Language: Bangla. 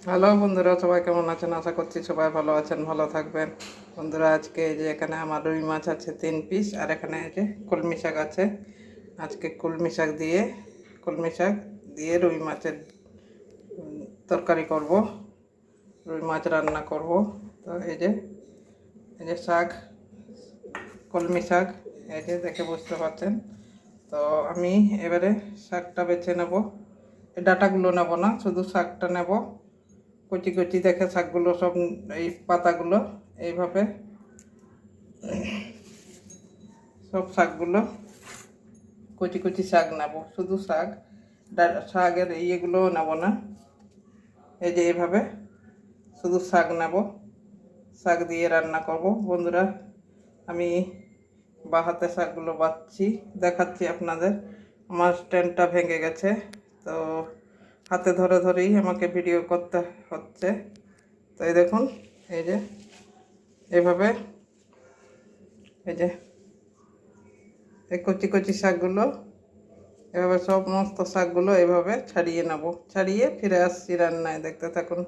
হ্যালো বন্ধুরা, সবাই কেমন আছেন? আশা করছি সবাই ভালো আছেন, ভালো থাকবেন। বন্ধুরা, আজকে এই যে এখানে আমার রুই মাছ আছে 3 পিস, আর এখানে এই যে কলমি শাক আছে। আজকে কলমি শাক দিয়ে রুই মাছের তরকারি করব, রুই মাছ রান্না করব। তো এই যে শাক, কলমি শাক, এই যে দেখে বুঝতে পারছেন। তো আমি এবারে শাকটা বেছে নেব, এই ডাঁটাগুলো নেব না, শুধু শাকটা নেব। কচি কচি দেখে শাকগুলো সব, এই পাতাগুলো এইভাবে সব শাকগুলো কচি কচি শাক নেব, শুধু শাকের ইয়েগুলোও নেব না। এই যে এইভাবে শুধু শাক নেব, শাক দিয়ে রান্না করব। বন্ধুরা, আমি বা হাতে শাকগুলো বাছছি, দেখাচ্ছি আপনাদের। আমার স্ট্যান্ডটা ভেঙে গেছে, তো হাতে ধরে ধরেই আমাকে ভিডিও করতে হচ্ছে। তো এই দেখুন, এই যে এইভাবে, এই যে এই কচি কচি শাকগুলো এভাবে, সমস্ত শাকগুলো এভাবে ছাড়িয়ে নেব। ছাড়িয়ে ফিরে আসছি রান্নায়, দেখতে থাকুন।